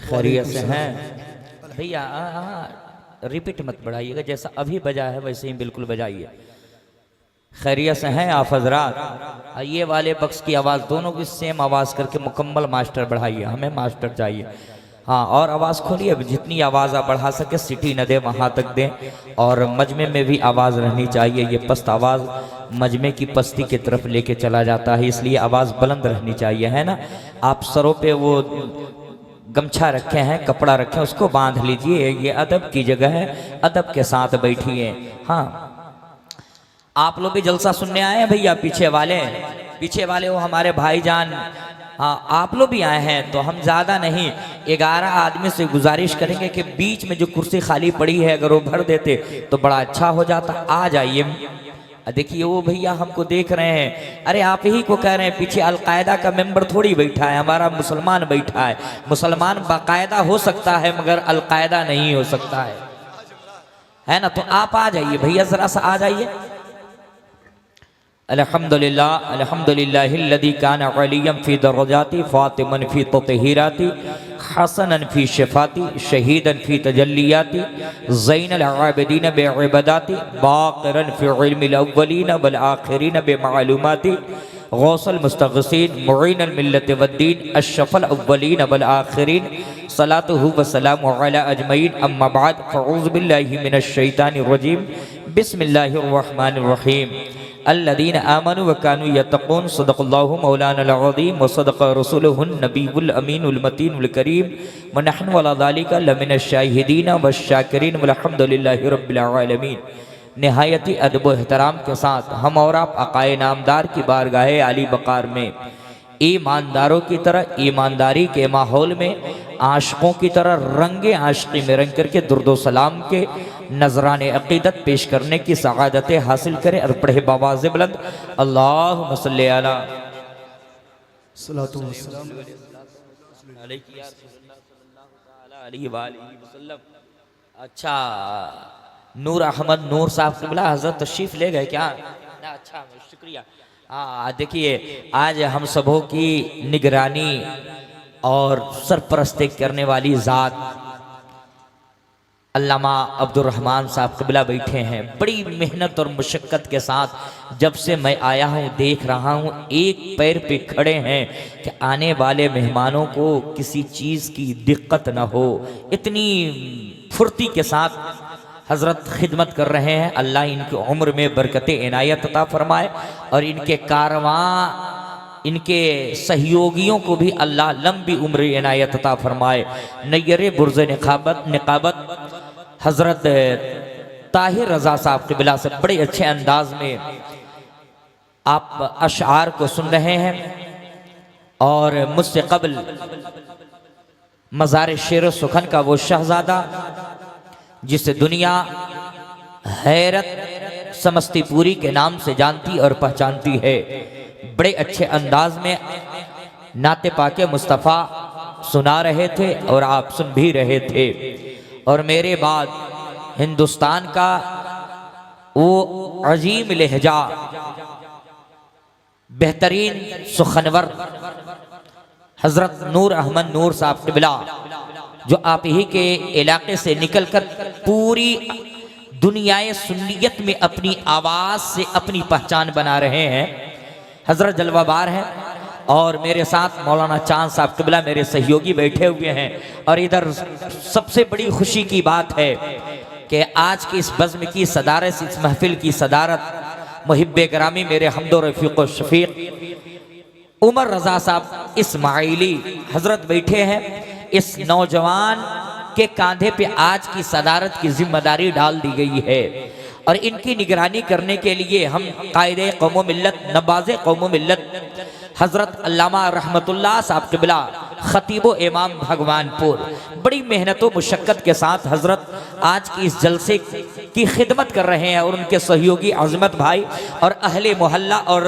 खैरियत से हैं भैया? रिपीट मत बढ़ाइएगा, जैसा अभी बजा है वैसे ही बिल्कुल बजाइए। खैरियत से हैं आप हजरात? ये वाले बक्स की आवाज़ दोनों की सेम आवाज़ करके मुकम्मल मास्टर बढ़ाइए, हमें मास्टर चाहिए। हाँ, और आवाज़ खोलिए, जितनी आवाज़ आप बढ़ा सके, सीटी न दे वहाँ तक दें। और मजमे में भी आवाज़ रहनी चाहिए, ये पस्त आवाज़ मजमे की पस्ती की तरफ लेके चला जाता है, इसलिए आवाज़ बुलंद रहनी चाहिए, है ना। आप सरों पे वो गमछा रखे हैं, कपड़ा रखे हैं, उसको बांध लीजिए, ये अदब की जगह है, अदब के साथ बैठिए। हाँ, आप लोग भी जलसा सुनने आए हैं भैया? पीछे वाले वो हमारे भाईजान, हाँ आप लोग भी आए हैं, तो हम ज़्यादा नहीं 11 आदमी से गुजारिश करेंगे कि बीच में जो कुर्सी खाली पड़ी है अगर वो भर देते तो बड़ा अच्छा हो जाता। आ जाइए। देखिए वो भैया हमको देख रहे हैं, अरे आप ही को कह रहे हैं, पीछे अलकायदा का मेंबर थोड़ी बैठा है, हमारा मुसलमान बैठा है। मुसलमान बाकायदा हो सकता है मगर अलकायदा नहीं हो सकता है ना। तो आप आ जाइए भैया, ज़रा सा आ जाइए। अल्हम्दुलिल्लाह अल्हम्दुलिल्लाहिल्लज़ी काना अलिय्यम फ़ी दरजाती फ़ातिमन फ़ी तत्हीराती हसनन फ़ी शिफ़ाती शहीदन फ़ी तजल्लियाती ज़ैनल आबिदीन बिइबादाती बाक़िरन फ़ी इल्मिल अव्वलीन वल आखिरीन बिमालूमाती गौसल मुस्तग़सीन मुईनल मिल्लत वद्दीन अशफ़ल अव्वलीन वल आखिरीन सलातुहु व सलामु अला अजमईन अम्मा बाद फ़अऊज़ु बिल्लाहि मिनश शैतानिर रजीम बिस्मिल्लाहिर रहमानिर रहीम अल्लज़ीना आमनू व कानू यत्तक़ून सदक़ल्लाहु मौलानल अज़ीम व सदक़ रसूलुहुन नबियुल अमीनुल मतीनुल करीम व नहनु अला ज़ालिका लमिनश शाहिदीन वश्शाकिरीन वल्हम्दुलिल्लाहि रब्बिल आलमीन। निहायती अदब व एहतराम के साथ हम और आप आक़ाए नामदार की बारगाहे आली बकार में ईमानदारों की तरह ईमानदारी के माहौल में आशिकों की तरह रंगे आशिकी में रंग करके दुर्दो सलाम के नजराने अक़ीदत पेश करने की सआदतें हासिल करें। और पढ़े बावाज़ बुलंद अल्लाहुम्मा सल्ली अला सल्लल्लाहु अलैहि वसल्लम। अच्छा, नूर अहमद नूर साहब क़िबला हज़रत तशरीफ़ ले गए क्या? अच्छा, शुक्रिया। हाँ देखिए, आज हम सबों की निगरानी और सरपरस्ती करने वाली ज़ात अल्लामा अब्दुर्रहमान साहब क़िबला बैठे हैं। बड़ी मेहनत और मुशक्क़त के साथ जब से मैं आया हूँ देख रहा हूँ, एक पैर पे खड़े हैं कि आने वाले मेहमानों को किसी चीज़ की दिक्कत न हो, इतनी फुर्ती के साथ हज़रत खिदमत कर रहे हैं। अल्लाह इनकी उम्र में बरकत इनायत अता फरमाए और इनके कारवां, इनके सहयोगियों को भी अल्लाह लंबी उम्र इनायत अता फरमाए। नैयर बुर्ज़ निकाबत हज़रत ताहिर रज़ा साहब क़िबला से बड़े अच्छे अंदाज में आप अशआर को सुन रहे हैं। और मुझसे कबल मज़ार शेर सुखन का वो शहज़ादा जिसे दुनिया हैरत समस्तीपुरी के नाम से जानती और पहचानती है, बड़े अच्छे अंदाज में नाते पाके मुस्तफ़ा सुना रहे थे और आप सुन भी रहे थे। और मेरे बाद हिंदुस्तान का वो अजीम लहजा, बेहतरीन सुखनवर हज़रत नूर अहमद नूर साहब क़िबला, जो आप ही के इलाके से निकलकर पूरी दुनियाए सुन्नियत में अपनी आवाज़ से अपनी पहचान बना रहे हैं, हज़रत जलवाबार हैं। और मेरे साथ मौलाना चांद साहब क़िबला मेरे सहयोगी बैठे हुए हैं। और इधर सबसे बड़ी खुशी की बात है कि आज की इस बज़्म की सदारत, इस महफिल की सदारत मुहिब्बे ग्रामी मेरे हमदो रफ़ीक़ व शफ़ीक़ उमर रज़ा साहब इस्माइली हज़रत बैठे हैं। इस नौजवान के कांधे पे आज की सदारत की जिम्मेदारी डाल दी गई है और इनकी निगरानी करने के लिए हम कायदे कौम मिल्लत, नवाज़े कौम मिल्लत हज़रत अल्लामा रहमतुल्लाह साहब क़िबला ख़तीब इमाम भगवानपुर बड़ी मेहनत व मुशक्क़त के साथ हज़रत आज की इस जलसे की खिदमत कर रहे हैं। और उनके सहयोगी अज़मत भाई और अहले मोहल्ला और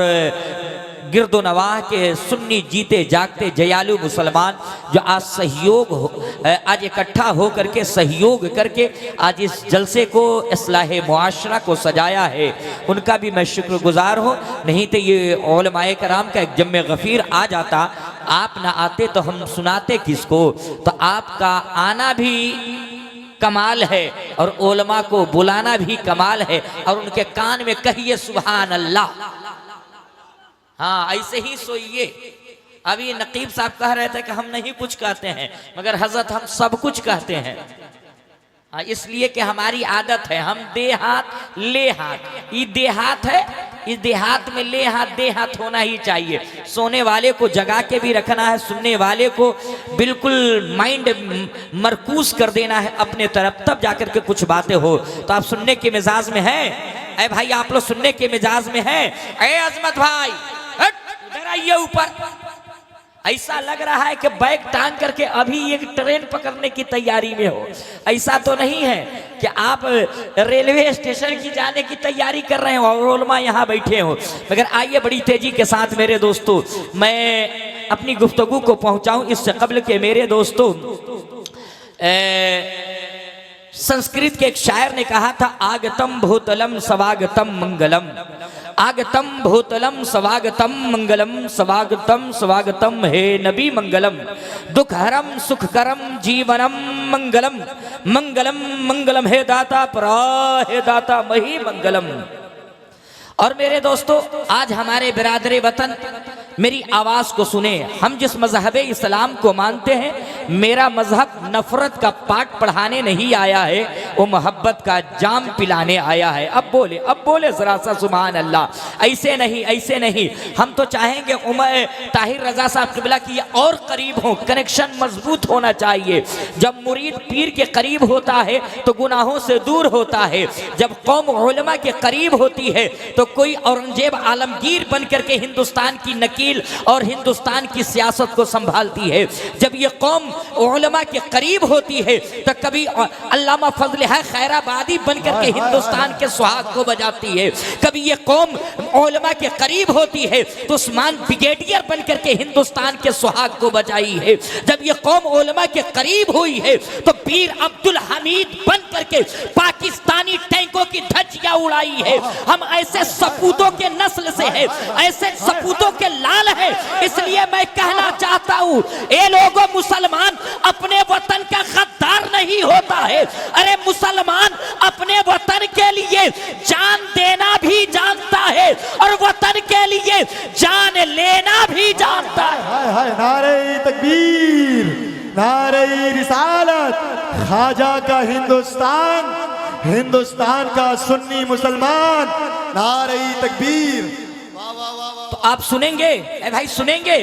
गिरदो नवाह के सुन्नी जीते जागते जयालु मुसलमान जो आज आज इकट्ठा हो करके सहयोग करके आज इस जलसे को इस्लाहे मुआशरा को सजाया है, उनका भी मैं शुक्रगुजार हूँ। नहीं तो ये उलमाए कराम का एक जम्मे गफ़ीर आ जाता आप ना आते तो हम सुनाते किसको। तो आपका आना भी कमाल है और उलमा को बुलाना भी कमाल है, और उनके कान में कहिए सुभान अल्लाह। हाँ, ऐसे ही सोइए। अभी नकीब साहब कह रहे थे कि हम नहीं कुछ कहते हैं, मगर हजरत हम सब कुछ कहते हैं। हाँ, इसलिए कि हमारी आदत है, हम दे हाथ ले हाथ। ये देहात है, इस देहात में ले हाथ दे हाथ होना ही चाहिए। सोने वाले को जगा के भी रखना है, सुनने वाले को बिल्कुल माइंड मरकूज कर देना है अपने तरफ, तब जाकर के कुछ बातें हो। तो आप सुनने के मिजाज में हैं? अरे भाई आप लोग सुनने के मिजाज में हैं? अरे अजमत भाई इधर आइए ऊपर। ऐसा लग रहा है कि बैग टांग करके अभी एक ट्रेन पकड़ने की तैयारी में हो। ऐसा तो नहीं है कि आप रेलवे स्टेशन की जाने की तैयारी कर रहे हो और उलमा यहाँ बैठे हो। मगर आइए बड़ी तेजी के साथ मेरे दोस्तों मैं अपनी गुफ्तगू को पहुँचाऊँ। इससे कबल के मेरे दोस्तों, संस्कृत के एक शायर ने कहा था, आगतम भूतलम सवागतम मंगलम, आगतम भूतलम सवागतम मंगलम, सवागतम सवागतम हे नबी मंगलम, दुखहरम सुखकरम जीवनम मंगलम, मंगलम मंगलम हे दाता परा हे दाता मही मंगलम। और मेरे दोस्तों, आज हमारे बिरादरे वतन मेरी आवाज को सुने। हम जिस मजहब इस्लाम को मानते हैं, मेरा मजहब नफरत का पाठ पढ़ाने नहीं आया है, वो मोहब्बत का जाम पिलाने आया है। अब बोले जरा सा सुभान अल्लाह। ऐसे नहीं, ऐसे नहीं। हम तो चाहेंगे उमर ताहिर रजा साहब क़िबला की और करीब हो, कनेक्शन मजबूत होना चाहिए। जब मुरीद पीर के करीब होता है तो गुनाहों से दूर होता है। जब कौम उलमा के करीब होती है तो कोई औरंगजेब आलमगीर बन करके हिंदुस्तान की नकील और हिंदुस्तान की सियासत को संभालती है। जब ये कौम उलमा के करीब होती है तो कभी अल्लामा फजल है खैराबादी बन करके हिंदुस्तान के सुहाग को बजाती है। कभी ये कौम उलमा के करीब होती है तो उस्मान ब्रिगेडियर बन करके हिंदुस्तान के सुहाग को बजाई है। जब ये कौम उलमा के करीब हुई है तो पीर अब्दुल हमीद बन करके पाकिस्तानी टैंकों की धज्जियां उड़ाई है। हम ऐसे सपूतों के नस्ल से हैं, ऐसे सपूतों के लाल है। इसलिए मैं कहना चाहता हूं, ये लोगों मुसलमान अपने वतन का गद्दार नहीं होता है। अरे मुसलमान अपने वतन के लिए जान देना भी जानता है और वतन के लिए जान लेना भी जानता है। हाय हाय, नारे तकबीर, नारे रिसालत, ख्वाजा का हिंदुस्तान, हिंदुस्तान का सुन्नी मुसलमान, नारे तकबीर। तो आप सुनेंगे? ए भाई सुनेंगे?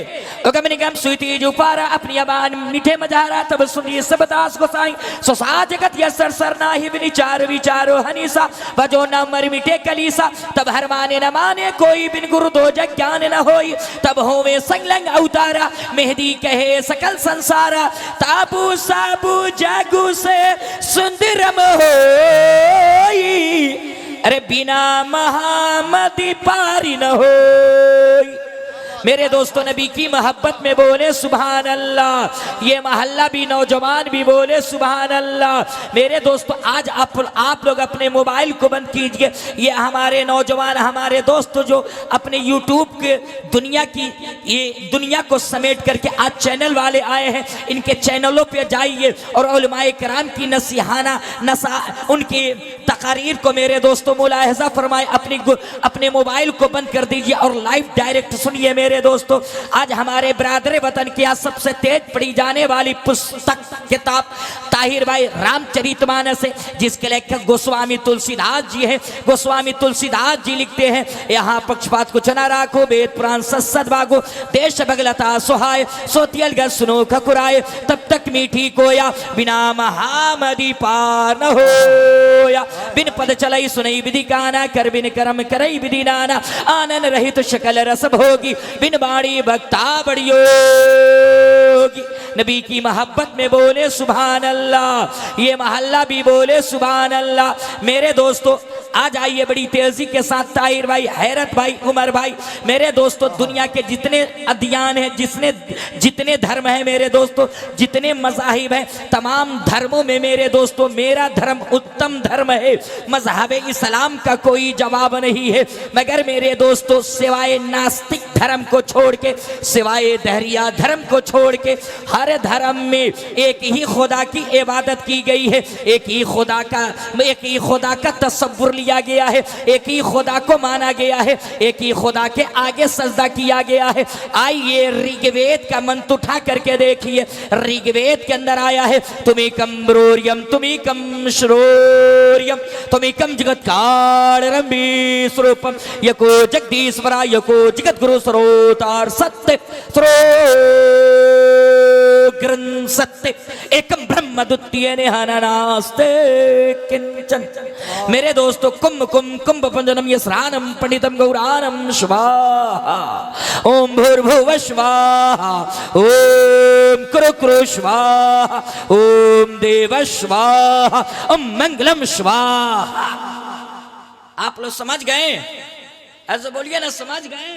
गम सुईती जो पारा अपनी अबान मीठे मजारा, तब सुनिए सब दास को साई सो सा जगत यसर सर ना ही विचार विचारो हनीसा, बजो न मर मिटे कलीसा, तब हर माने न माने कोई बिन गुरु दो जग ज्ञान न होई, तब होवे संगलंग अवतारा मेहदी कहे सकल संसारा, ताबू साबू जागू से सुंदरम होई, अरे बिना महामदी पारी न हो। मेरे दोस्तों नबी की मोहब्बत में बोले सुभान अल्लाह। ये महल्ला भी नौजवान भी बोले सुभान अल्लाह। मेरे दोस्तों आज आप लोग अपने मोबाइल को बंद कीजिए। ये हमारे नौजवान, हमारे दोस्त जो अपने यूट्यूब के ये दुनिया को समेट करके आज चैनल वाले आए हैं, इनके चैनलों पे जाइए और उलमाए कराम की नसीहाना उनकी तकारीर को मेरे दोस्तों मुलाहिजा फरमाए। अपने मोबाइल को बंद कर दीजिए और लाइव डायरेक्ट सुनिए। मेरे दोस्तों आज हमारे बिरादरे वतन की आज सबसे तेज पढ़ी जाने वाली पुस्तक किताब ताहिर भाई रामचरितमानस है, जिसके लेखक गोस्वामी तुलसीदास जी हैं। गोस्वामी तुलसीदास जी लिखते हैं, यहाँ पक्षपात कुछ न राखो, वेद पुराण सद भागो, देश बगलता सुहाय, सोतियल गर सुनो खकुराए, तब तक मीठी कोया बिना महामदी पार न होया, बिन पद चलई सुनई विधि गाना, कर बिन कर्म करई विधि नाना, आनंद रहित शकल रस भोगी, बिन बाड़ी भक्ता बड़ियोगी। नबी की मोहब्बत में बोले सुभान अल्लाह। ये महल्ला भी बोले सुभान अल्लाह। मेरे दोस्तों आज आइए बड़ी तेजी के साथ ताहिर भाई, हैरत भाई, उमर भाई, मेरे दोस्तों दुनिया के जितने अदियान हैं, जितने धर्म हैं मेरे दोस्तों, जितने मज़ाहिब हैं, तमाम धर्मों में मेरे दोस्तों मेरा धर्म उत्तम धर्म है। मज़हब इस्लाम का कोई जवाब नहीं है, मगर मेरे दोस्तों सिवाय नास्तिक धर्म को छोड़ के, सिवाय दहरिया धर्म को छोड़ के, हर धर्म में एक ही खुदा की इबादत की गई है, एक ही खुदा का तसव्वुर लिया गया है, एक ही खुदा को माना गया है, एक ही खुदा के आगे सजदा किया गया है। आइए ऋग्वेद का मंत्र उठा करके देखिए, ऋग्वेद के अंदर आया है तुमीकम ब्रोरियम तुमीकम श्रोरियम तुमीकम जगत कारणम विश्वरूपम यको जगदीश्वरा यको जगत गुरु स्रोतार सत्य ग्रंथ सत्य एकम ब्रह्म द्वितीय नास्ते किंचन। मेरे दोस्तों कुंभ कुंभ पंजनम यस्रानम पंडितम गौरानम स्वाहा ओम भूर्भुवः स्वाहा ओम कुरु स्वाहा ओम देव स्वाहा ओम मंगलम स्वाहा। आप लोग समझ गए? ऐसे बोलिए ना, समझ गए?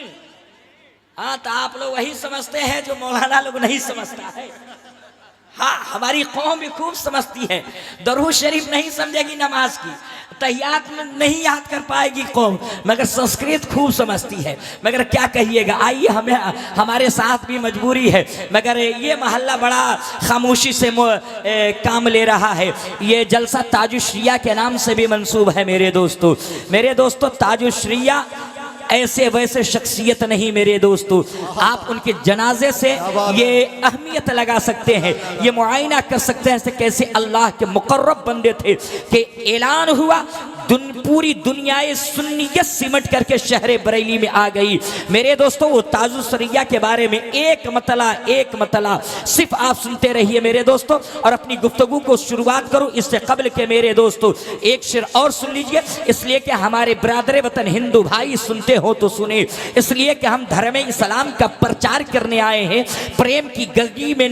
हाँ, तो आप लोग वही समझते हैं जो मौलाना लोग नहीं समझता है। हाँ, हमारी कौम भी खूब समझती है, दरूद शरीफ नहीं समझेगी नमाज की, तहियात में नहीं याद कर पाएगी कौम, मगर संस्कृत खूब समझती है। मगर क्या कहिएगा, आइए हमारे साथ भी मजबूरी है, मगर ये महल्ला बड़ा खामोशी से काम ले रहा है। ये जलसा ताजुश्रिया के नाम से भी मंसूब है मेरे दोस्तों ताजुश्रिया ऐसे वैसे शख्सियत नहीं मेरे दोस्तों, आप उनके जनाजे से ये अहमियत लगा सकते हैं, ये मुआयना कर सकते हैं कैसे अल्लाह के मुकर्रब बंदे थे कि ऐलान हुआ पूरी दुनिया सुन्नियत सिमट करके शहर बरेली में आ गई। मेरे दोस्तों वो ताजुश्रिया के बारे में एक मतला सिर्फ आप सुनते रहिए मेरे दोस्तों, और अपनी गुफ्तगू को शुरुआत करूं इससे कबल के मेरे दोस्तों एक शेर और सुन लीजिए, इसलिए कि हमारे बिरादर वतन हिंदू भाई सुनते हो तो सुने, इसलिए कि हम धर्म इस्लाम का प्रचार करने आए हैं, प्रेम की गगरी में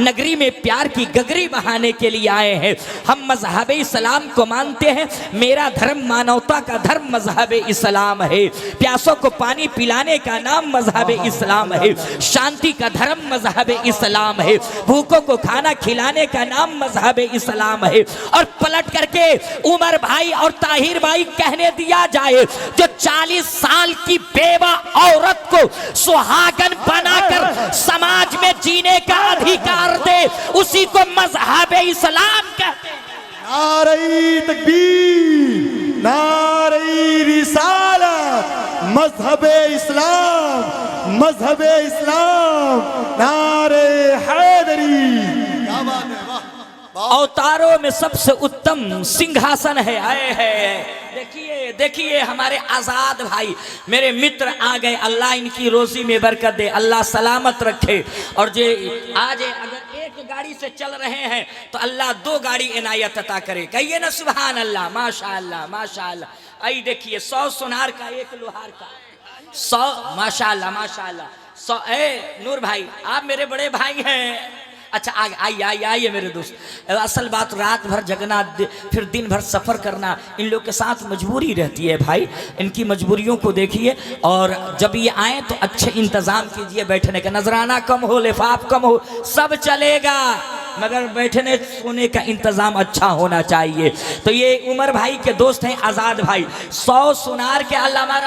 नगरी में प्यार की गगरी बहाने के लिए आए हैं। हम मजहब इस्लाम को मानते हैं, मेरा धर्म मानवता का धर्म मजहब इस्लाम है, प्यासों को पानी पिलाने का नाम मजहब इस्लाम है, शांति का धर्म मजहब इस्लाम है, भूखों को खाना खिलाने का नाम मजहब इस्लाम है। और पलट करके उमर भाई और ताहिर भाई कहने दिया जाए, जो 40 साल की बेवा औरत को सुहागन बनाकर समाज में जीने का अधिकार दे, उसी को मजहब इस्लाम कहते हैं। नारे तकबीर, नारे रिसालत, मजहब इस्लाम, नारे हैदरी। क्या बात है, वाह। अवतारों में सबसे उत्तम सिंहासन है। आए है देखिए हमारे आजाद भाई मेरे मित्र आ गए, अल्लाह इनकी रोजी में बरकत दे, अल्लाह सलामत रखे। और जे आज अगर एक गाड़ी से चल रहे हैं तो अल्लाह 2 गाड़ी इनायत अता करे, कहिए ना सुभान अल्लाह, माशाअल्लाह माशाअल्लाह। आई देखिए 100 सुनार का 1 लोहार का 100, माशाअल्लाह 100। नूर भाई आप मेरे बड़े भाई हैं, अच्छा आइए मेरे दोस्त। असल बात रात भर जगना फिर दिन भर सफ़र करना, इन लोग के साथ मजबूरी रहती है भाई, इनकी मजबूरियों को देखिए। और जब ये आए तो अच्छे इंतज़ाम कीजिए बैठने का, नजराना कम हो, लिफाफ कम हो, सब चलेगा, मगर बैठने सोने का इंतज़ाम अच्छा होना चाहिए। तो ये उमर भाई के दोस्त हैं आज़ाद भाई, 100 सुनार के अल्लामा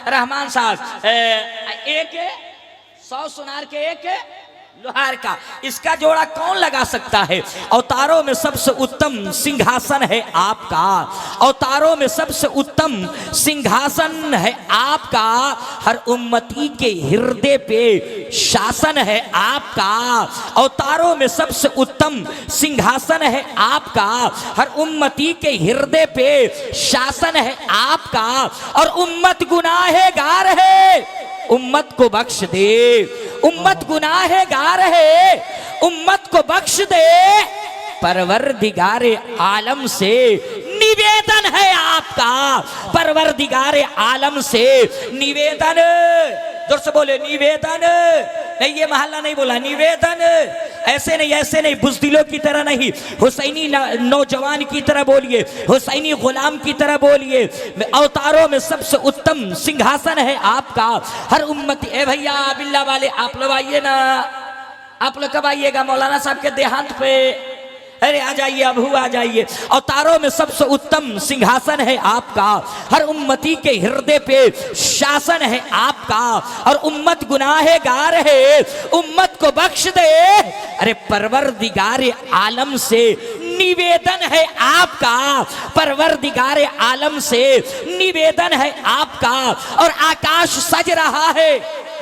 रहमान साहब, 100 सुनार के 1 लोहार का, इसका जोड़ा कौन लगा सकता है? अवतारों में सबसे उत्तम सिंहासन है आपका, अवतारों में सबसे उत्तम सिंहासन है आपका, हर उम्मती के हृदय पे शासन है आपका। अवतारों में सबसे उत्तम सिंहासन है आपका, हर उम्मती के हृदय पे शासन है आपका। और उम्मत गुनाहगार है, उम्मत को बख्श दे, उम्मत गुनाहगार है, उम्मत को बख्श दे, परवरदिगारे आलम से निवेदन है आपका, परवरदिगारे आलम से निवेदन। जोर से बोले निवेदन, नहीं ये महल्ला नहीं बोला, निवेदन। ऐसे नहीं, बुज़दिलों की तरह नहीं, हुसैनी नौजवान की तरह बोलिए, हुसैनी गुलाम की तरह बोलिए। अवतारों में सबसे उत्तम सिंहासन है आपका। हर उम्मती, ए भैया बिल्ला वाले आप लोग आइए ना, आप लोग कब आइएगा मौलाना साहब के देहांत पे? अरे आ जाइए, अबू आ जाइए। अवतारों में सबसे उत्तम सिंहासन है आपका, हर उम्मती के हृदय पे शासन है आपका, और उम्मत गुनाहगार है, उम्मत को बख्श दे। अरे परवरदिगार आलम से निवेदन है आपका, परवरदिगार आलम से निवेदन है आपका। और आकाश सज रहा है,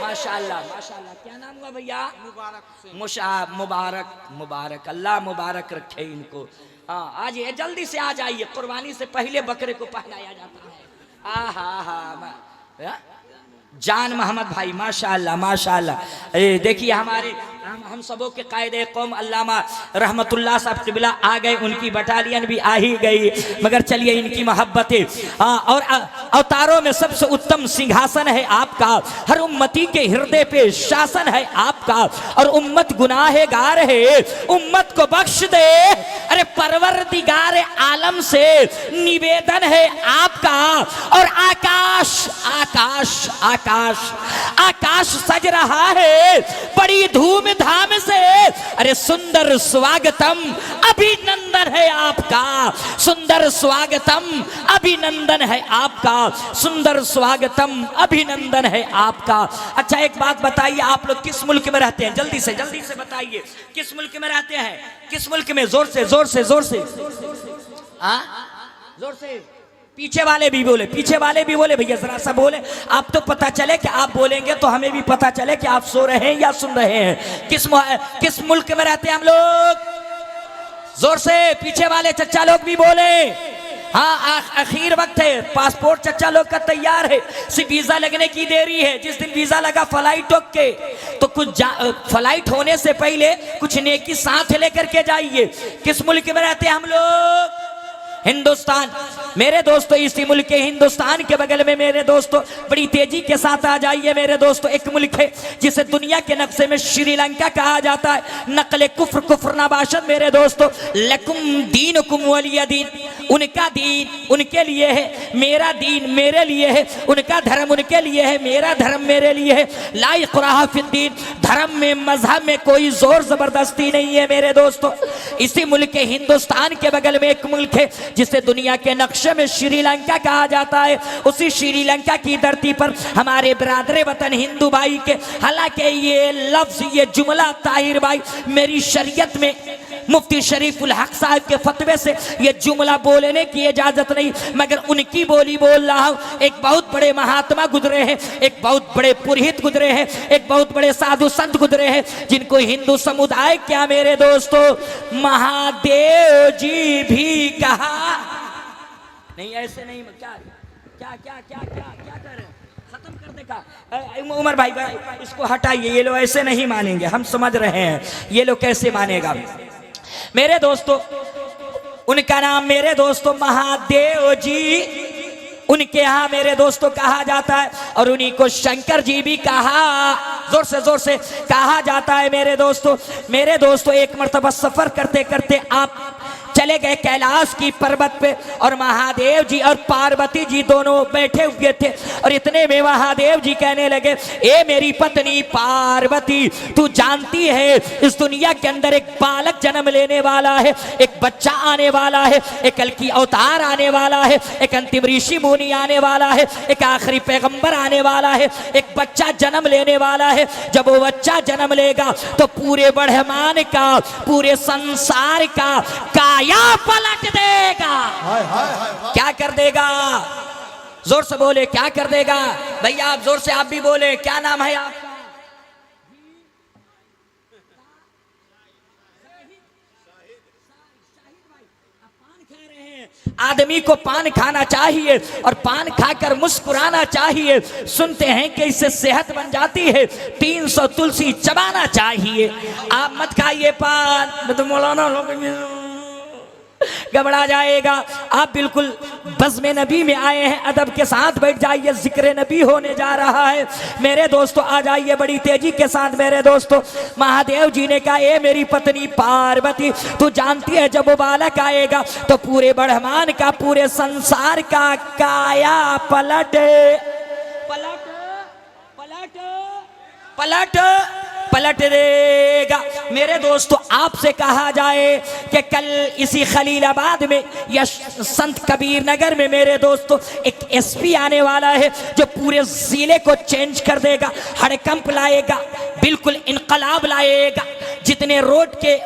माशाअल्लाह माशाअल्लाह। क्या नाम हुआ भैया? मुबारक मुबारक, अल्लाह मुबारक रखे इनको। हाँ आज ये जल्दी से आ जाइए, कुर्बानी से पहले बकरे को पहनाया जाता है। हा जान मोहम्मद भाई माशाअल्लाह माशाअल्लाह। देखिए हमारे हम सबों के कायदे कौम अल्लामा रहमतुल्लाह साहब क़िबला आ गए, उनकी बटालियन भी आ ही गई, मगर चलिए इनकी मोहब्बतें। और अवतारों में सबसे उत्तम सिंहासन है आपका, हर उम्मती के हृदय पे शासन है आपका, और उम्मत गुनाहगार है, उम्मत को बख्श दे। अरे परवरदिगार आलम से निवेदन है आपका। और आकाश आकाश आकाश आकाश सज रहा है बड़ी धूमधाम से। अरे सुंदर स्वागतम अभिनंदन है आपका, सुंदर स्वागतम अभिनंदन है आपका, सुंदर स्वागतम अभिनंदन है आपका। अच्छा एक बात बताइए, आप लोग किस मुल्क में रहते हैं? जल्दी से बताइए, किस मुल्क में रहते हैं? किस मुल्क में? जोर से जोर से जोर से, जोर से। पीछे वाले भी बोले, पीछे वाले भी बोले, भैया जरा सा बोले, आप तो पता चले कि आप बोलेंगे तो हमें भी पता चले कि आप सो रहे हैं या सुन रहे हैं। किस मुल्क में रहते हैं हम लोग? जोर से पीछे वाले चच्चा लोग भी बोले। हाँ आखिर वक्त है, पासपोर्ट चच्चा लोग का तैयार है, सिर्फ वीजा लगने की देरी है। जिस दिन वीजा लगा फ्लाइट ओके, तो कुछ फ्लाइट होने से पहले कुछ नेकी साथ लेकर के जाइए। किस मुल्क में रहते हैं हम लोग? हिंदुस्तान। मेरे दोस्तों इसी मुल्क के हिंदुस्तान के बगल में मेरे दोस्तों बड़ी तेजी के साथ आ जाइए मेरे दोस्तों, एक मुल्क है जिसे दुनिया के नक्शे में श्रीलंका कहा जाता है। नकले कुफ्र कुफ्र नबाशत मेरे दोस्तों, लकुम दीनुकुम वलिय दीन, उनका दीन उनके लिए है, मेरा दीन मेरे लिए है, उनका धर्म उनके लिए है, मेरा धर्म मेरे लिए है। ला इकराह फिद्दीन, धर्म में मजहब में कोई जोर जबरदस्ती नहीं है मेरे दोस्तों। इसी मुल्क के हिंदुस्तान के बगल में एक मुल्क है जिसे दुनिया के नक्शे में श्रीलंका कहा जाता है। उसी श्रीलंका की धरती पर हमारे बिरादरे वतन हिंदू भाई के, हालांकि ये लफ्ज ये जुमला ताहिर भाई मेरी शरीयत में मुफ्ती शरीफुल हक साहब के फतवे से ये जुमला बोलने की इजाजत नहीं, मगर उनकी बोली बोल रहा हूँ। एक बहुत बड़े महात्मा गुजरे हैं, एक बहुत बड़े पुरोहित गुजरे हैं, एक बहुत बड़े साधु संत गुजरे हैं, जिनको हिंदू समुदाय क्या मेरे दोस्तों महादेव जी भी कहा। नहीं ऐसे नहीं, क्या क्या क्या क्या क्या क्या कर रहे हैं? खत्म करने का उमर भाई इसको हटाइए, ये लोग ऐसे नहीं मानेंगे, हम समझ रहे हैं ये लोग कैसे मानेगा। मेरे दोस्तों उनका नाम मेरे दोस्तों महादेव जी, उनके यहाँ मेरे दोस्तों कहा जाता है, और उन्हीं को शंकर जी भी कहा, जोर से कहा जाता है मेरे दोस्तों। एक मर्तबा सफर करते करते आप चले गए कैलाश की पर्वत पे, और महादेव जी और पार्वती जी दोनों बैठे हुए थे, और इतने में महादेव जी कहने लगे, ए मेरी पत्नी पार्वती, तू जानती है इस दुनिया के अंदर एक बालक जन्म लेने वाला है, एक बच्चा आने वाला है, एक कल्कि अवतार आने वाला है, एक अंतिम ऋषि मुनि आने वाला है, एक आखिरी पैगंबर आने वाला है, एक बच्चा जन्म लेने वाला है। जब वो बच्चा जन्म लेगा तो पूरे ब्रह्मांड का, पूरे संसार का या पलट देगा। क्या कर देगा? जोर से बोले, क्या कर देगा? भैया आप जोर से आप भी बोले, क्या नाम है आपका? आदमी को पान खाना चाहिए और पान खाकर मुस्कुराना चाहिए। सुनते हैं कि इससे सेहत बन जाती है, 300 तुलसी चबाना चाहिए। आप मत खाइए पान, तो मौलाना घबरा जाएगा। आप बिल्कुल बज़्म नबी में आए हैं, अदब के साथ बैठ जाइए, जिक्र नबी होने जा रहा है मेरे दोस्तों। आ जाइए बड़ी तेजी के साथ मेरे दोस्तों। महादेव जी ने कहा, ए मेरी पत्नी पार्वती, तू जानती है जब वो बालक आएगा तो पूरे ब्रह्मांड का, पूरे संसार का काया पलट पलट पलट पलट पलट देगा। मेरे दोस्तों आपसे कहा जाए कि कल इसी खलीलाबाद में या संत कबीर नगर में मेरे दोस्तों एक एसपी आने वाला है जो पूरे जिले को चेंज कर देगा, हड़कंप लाएगा, बिल्कुल इनकलाब लाएगा। जितने रोड के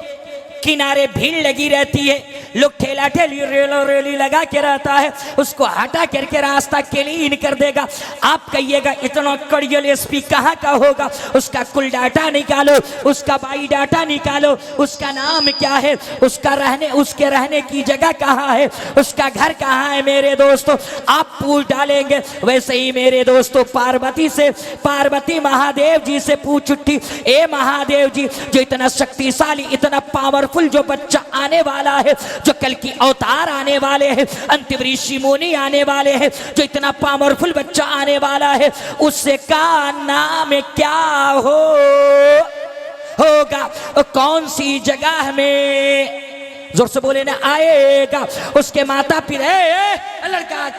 किनारे भीड़ लगी रहती है, लोग ठेला ठेली रेली लगा के रहता है, उसको हटा करके रास्ता क्लीन कर देगा। आप कहिएगा इतना कड़ियल एसपी कहाँ का होगा? उसका कुल डाटा निकालो, उसका बाई डाटा निकालो, उसका नाम क्या है, उसके रहने की जगह कहाँ है, उसका घर कहाँ है मेरे दोस्तों, आप पूछ डालेंगे। वैसे ही मेरे दोस्तों पार्वती महादेव जी से पूछ उठी, ए महादेव जी, जो इतना शक्तिशाली, इतना पावरफुल जो बच्चा आने वाला है, जो कल की अवतार आने वाले हैं, अंतिम ऋषि मुनि आने वाले हैं, जो इतना पावरफुल बच्चा आने वाला है, उससे का नाम क्या होगा, कौन सी जगह में, जोर से बोले ना, आएगा। उसके माता पिता, लड़का,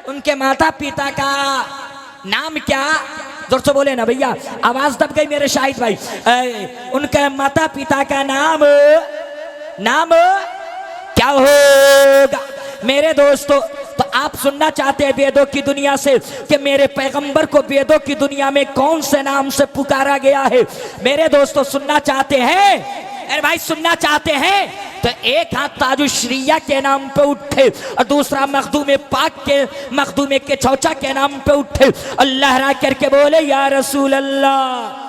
उनके माता पिता का नाम क्या, जोर से बोले ना भैया, आवाज दब गई मेरे शाहिद भाई। उनके माता पिता का नाम क्या होगा मेरे दोस्तों? तो आप सुनना चाहते हैं वेदों की दुनिया से कि मेरे पैगंबर को वेदों की दुनिया में कौन से नाम से पुकारा गया है? मेरे दोस्तों सुनना चाहते हैं? अरे भाई सुनना चाहते हैं तो एक हाथ ताजुश्रिया के नाम पे उठे और दूसरा मखदूमे के चौचा के नाम पे उठे, अल्लाह रा करके बोले या रसूल अल्लाह,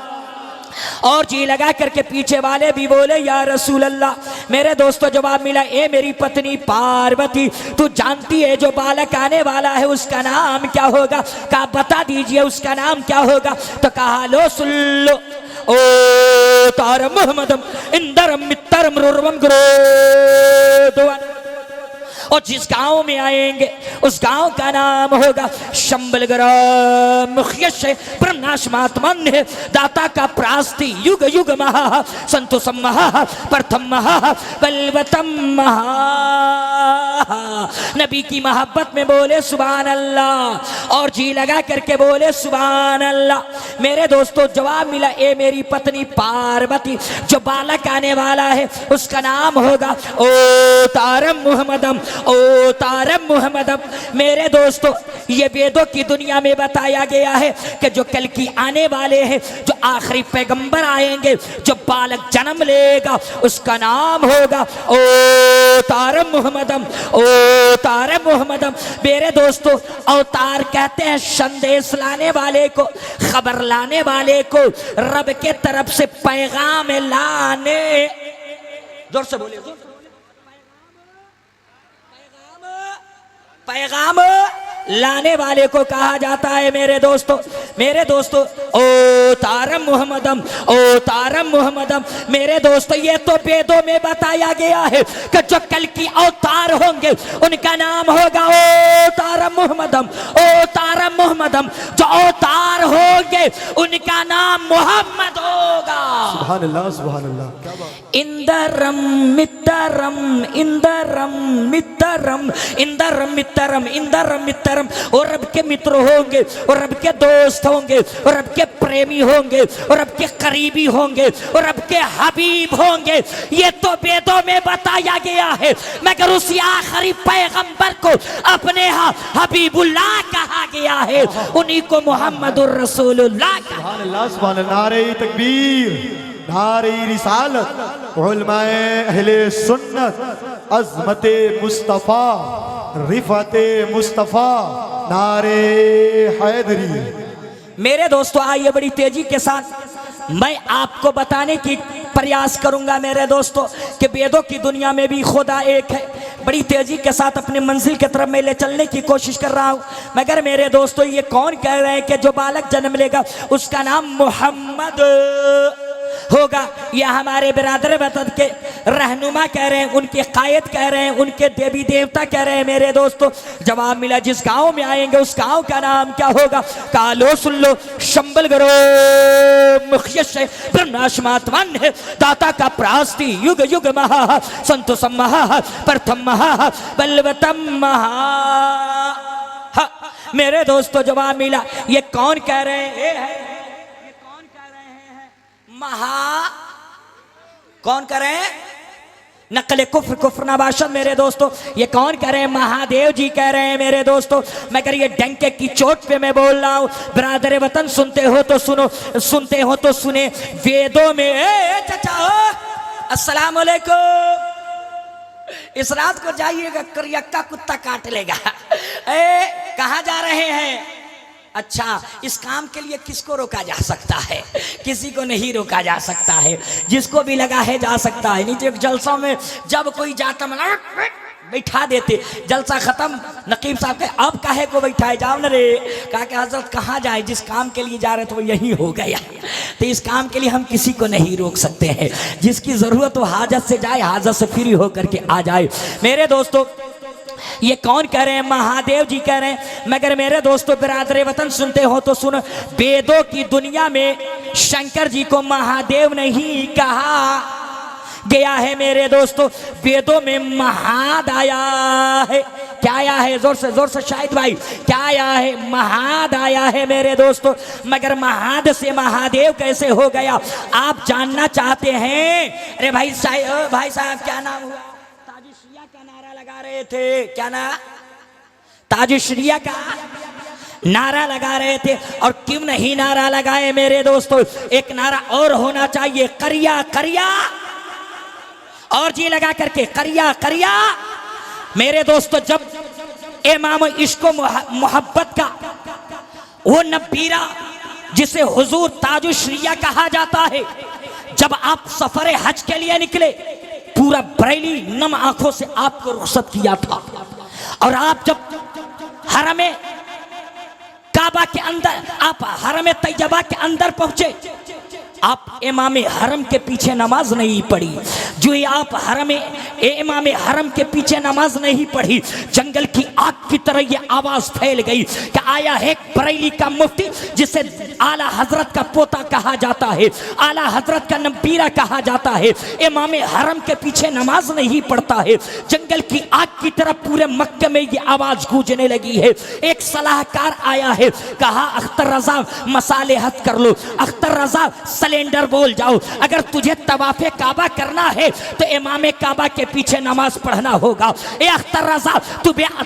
और जी लगा करके पीछे वाले भी बोले या रसूल अल्लाह। मेरे दोस्तों जवाब मिला, ए मेरी पत्नी पार्वती, तू जानती है जो बालक आने वाला है उसका नाम क्या होगा? कहा बता दीजिए उसका नाम क्या होगा? तो कहा लो सुन लो, ओ तार मोहम्मदम इंदरम मित्तरम रुरवम गुरो, और जिस गांव में आएंगे उस गांव का नाम होगा शंबलग्राम, मुख्यश ब्रह्मनाशमात्मन है, दाता का प्रास्ति, युग युग महा संतोषम महा प्रथम महा बलवतम महा। नबी की मोहब्बत में बोले सुभान अल्लाह, और जी लगा करके बोले सुभान अल्लाह। मेरे दोस्तों जवाब मिला, ए मेरी पत्नी पार्वती, जो बालक आने वाला है उसका नाम होगा ओ तारम मुहम्मदम, ओ तारम मुहम्मदम। मेरे दोस्तों ये वेदों की दुनिया में बताया गया है कि जो कल की आने वाले हैं, जो आखिरी पैगंबर आएंगे, जो बालक जन्म लेगा उसका नाम होगा ओ तारम मुहम्मदम, ओ तारम मुहम्मदम। मेरे दोस्तों अवतार कहते हैं संदेश लाने वाले को, खबर लाने वाले को, रब के तरफ से पैगाम लाने, जोर से बोलिए, पैगाम लाने वाले को कहा जाता है मेरे दोस्तों। ओ तारम मुहम्मदम, ओ तारम मुहम्मदम। मेरे दोस्तों ये तो वेदों में बताया गया है कि जो कल की अवतार होंगे उनका नाम होगा ओ तारम मुहम्मदम, ओ तारम मुहम्मदम। जो अवतार होंगे उनका नाम मोहम्मद होगा। सुभान अल्लाह, सुभान अल्लाह। इंदरम मित्रम, इंदरम मित्रम, इंदरम मित्रम, इंदरम मित्रम। और रब के मित्र होंगे, और रब के दोस्त होंगे, और रब के प्रेमी होंगे, और रब के करीबी होंगे, और रब के हबीब होंगे। ये तो वेदों में बताया गया है, मगर उस आखिरी पैगंबर को अपने हबीबुल्लाह कहा गया है, उन्हीं को मोहम्मदुर रसूलुल्लाह कहा। सुभान अल्लाह, सुभान अल्लाह। नारे तकबीर, नारे रिसालत, उलमाए अहले सुन्नत, अज़मते मुस्तफ़ा, रिफते मुस्तफ़ा, नारे हैदरी। मेरे दोस्तों आइए बड़ी तेजी के साथ मैं आपको बताने की प्रयास करूंगा मेरे दोस्तों कि वेदों की दुनिया में भी खुदा एक है। बड़ी तेजी के साथ अपने मंजिल की तरफ मैं ले चलने की कोशिश कर रहा हूं, मगर मेरे दोस्तों ये कौन कह रहे हैं कि जो बालक जन्म लेगा उसका नाम मोहम्मद होगा। यह हमारे बिरादर वतन के रहनुमा कह रहे हैं, उनके कायद कह रहे हैं, उनके देवी देवता कह रहे हैं। मेरे दोस्तों जवाब मिला, जिस गांव में आएंगे उस गांव का नाम क्या होगा? कालो सुन लो, शंबल गरो मुख्यश ब्रह्माशमात्मन है, दाता का प्रास्ति युग युग महा, संतोषम महा, प्रथम महा, बलवतम महा। मेरे दोस्तों जवाब मिला, ये कौन कह रहे हैं? ये कौन कह रहे हैं? महा कौन कह रहे हैं? नकल कुफ्र कुफ्र नबाशत। मेरे दोस्तों ये कौन कह रहे हैं? महादेव जी कह रहे हैं। मेरे दोस्तों मगर ये डंके की चोट पे मैं बोल रहा हूं, बिरादर वतन सुनते हो तो सुनो, सुनते हो तो सुने। वेदों में चाचा अस्सलाम वालेकुम, इस रात को जाइएगा, करियक्का कुत्ता काट लेगा। कहाँ जा रहे हैं? अच्छा, इस काम के लिए किसको रोका जा सकता है? किसी को नहीं रोका जा सकता है, जिसको भी लगा है जा सकता है। नीचे जलसों में जब कोई जाता मैं बैठा देते, जलसा खत्म, नकीब साहब के अब काहे को बैठाए, जाओ न रे। कहा कि हजरत कहाँ जाए, जिस काम के लिए जा रहे थे वो यही हो गया। तो इस काम के लिए हम किसी को नहीं रोक सकते हैं, जिसकी जरूरत हो हाजत से जाए, हाजत से फ्री होकर के आ जाए। मेरे दोस्तों ये कौन कह रहे हैं? महादेव जी कह रहे हैं। मगर मेरे दोस्तों बिरादर वतन सुनते हो तो सुनो, वेदों की दुनिया में शंकर जी को महादेव नहीं कहा गया है। मेरे दोस्तों वेदों में महाद आया है। क्या आया है? जोर से शाहिद भाई, क्या आया है? महाद आया है मेरे दोस्तों। मगर महाद से महादेव कैसे हो गया, आप जानना चाहते हैं? अरे भाई साहब क्या नाम हुआ? ताजुश्रिया का नारा लगा रहे थे। क्या ना? ताजुश्रिया का नारा लगा रहे थे। और क्यों नहीं नारा लगाए मेरे दोस्तों? एक नारा और होना चाहिए, करिया करिया, और जी लगा करके करिया करिया। मेरे दोस्तों जब इमाम इश्क मोहब्बत का वो नबीरा जिसे हुजूर ताजुश्रिया कहा जाता है, जब आप सफर हज के लिए निकले, पूरा बरेली नम आंखों से आपको रुखसत किया था। और आप जब हरम काबा के अंदर, आप हरम तैयबा के अंदर पहुंचे, आप इमाम हरम के पीछे नमाज नहीं पढ़ी। जो ही आप इमाम हरम के पीछे नमाज नहीं पढ़ी, जंगल की आग की तरह ये आवाज फैल गई कि आया है बरेली का मुफ्ती जिसे आला हजरत का पोता कहा जाता है, आला हजरत का नबीरा कहा जाता है, इमाम हरम के पीछे नमाज नहीं पढ़ता है। जंगल की आग की तरह पूरे मक्के में ये आवाज गूंजने लगी है। एक सलाहकार आया है, कहा अख्तर रजा मसालेहत कर लो, अख्तर रजा सिलेंडर बोल जाओ। अगर तुझे तवाफे काबा करना है तो इमाम काबा के पीछे नमाज पढ़ना होगा। ए अख्तर रजा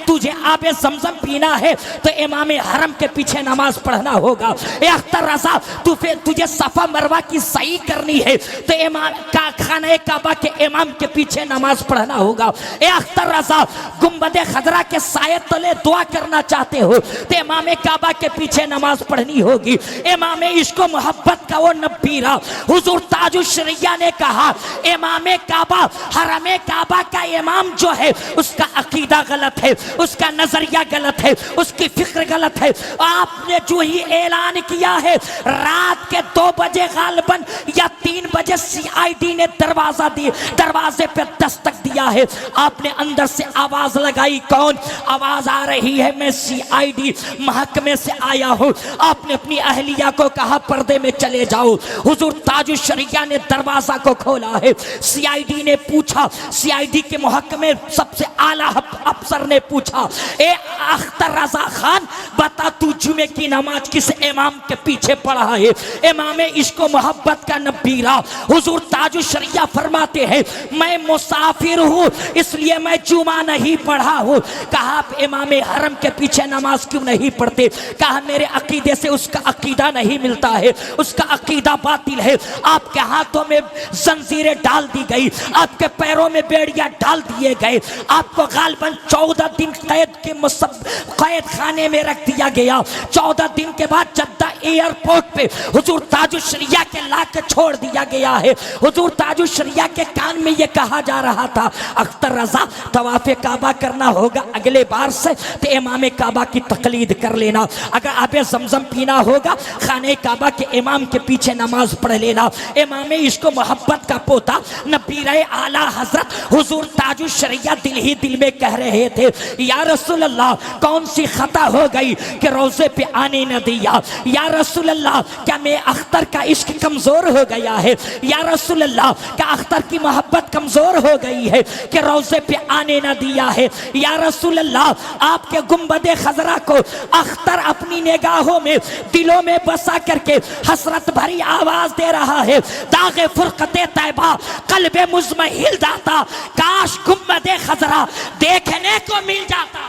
तुझे आबे जमजम पीना है तो इमाम हरम के पीछे नमाज पढ़ना होगा। ए अख्तर रजा तुझे सफा मरवा की सही करनी है तो इमाम का खाने काबा के इमाम के पीछे नमाज पढ़ना होगा। ए अख्तर रजा गुंबदे खजरा के साये तले दुआ करना चाहते हो तो इमाम काबा के पीछे नमाज पढ़नी होगी। इमाम इश्क मोहब्बत का वो नबीरा हुजूर ताजुश्रिया ने कहा, इमाम काबा हरम काबा का इमाम जो है उसका अकीदा गलत है, उसका नजरिया गलत है, उसकी फिक्र गलत है। आपने जो ही ऐलान किया है, रात के 2 बजे गालबन या 3 बजे CID ने दरवाजे पे दस्तक दिया है। आपने अंदर से आवाज लगाई, कौन? आवाज आ रही है, मैं CID महकमे से आया हूं। आपने अपनी अहलिया को कहा पर्दे में चले जाओ। हुजूर ताजुश्रिया ने दरवाजा को खोला है। CID ने पूछा, CID के महकमे सबसे आला अफसर ने पूछा, ए अख्तर रजा खान बता तू जुमे की नमाज किस इमाम के पीछे पढ़ा है? इमाम इश्क मोहब्बत का नबीरा हुजूर ताजुश्रिया फरमाते हैं, मैं मुसाफिर हूँ इसलिए मैं जुमा नहीं पढ़ा हूँ। कहा आप इमाम हरम के पीछे नमाज क्यों नहीं पढ़ते? कहा मेरे अकीदे से उसका अकीदा नहीं मिलता है, उसका अकीदा बातिल है। आपके हाथों में जंजीरें डाल दी गई, आपके पैरों में बेड़ियां डाल दिए गए, आपको गालबन 14 दिन कैद खाने में रख दिया गया। 14 दिन के बाद जद्दा एयरपोर्ट पे हुजूर ताजुश्शरिया के ला के छोड़ दिया गया है। हुजूर ताजुश्शरिया के कान में ये कहा जा रहा था, अख्तर रजा तवाफ़े काबा करना होगा अगले बार से तो इमाम काबा की तकलीद कर लेना। अगर आबे जमजम पीना होगा खाने काबा के इमाम के पीछे नमाज पढ़ लेना। इमाम इश्क़ मोहब्बत का पोता नबीरे आला हजरत हुजूर ताजुश्शरिया दिल ही दिल में कह रहे थे, या रसूल अल्लाह कौन सी खता हो गई कि रोजे पे आने न दिया। या रसूल अल्लाह क्या मैं अख्तर का इश्क कमजोर हो गया है। या रसूल अल्लाह क्या अख्तर की मोहब्बत कमजोर हो गई है कि रोजे पे आने न दिया है। या रसूल अल्लाह आपके गुंबदे खजरा को अख्तर अपनी निगाहों में दिलों में बसा करके हसरत भरी आवाज दे रहा है, दागे फुरकते तैबा कल्बे मुज़महिल जाता, काश गुंबदे खजरा देखने को मिल जाता।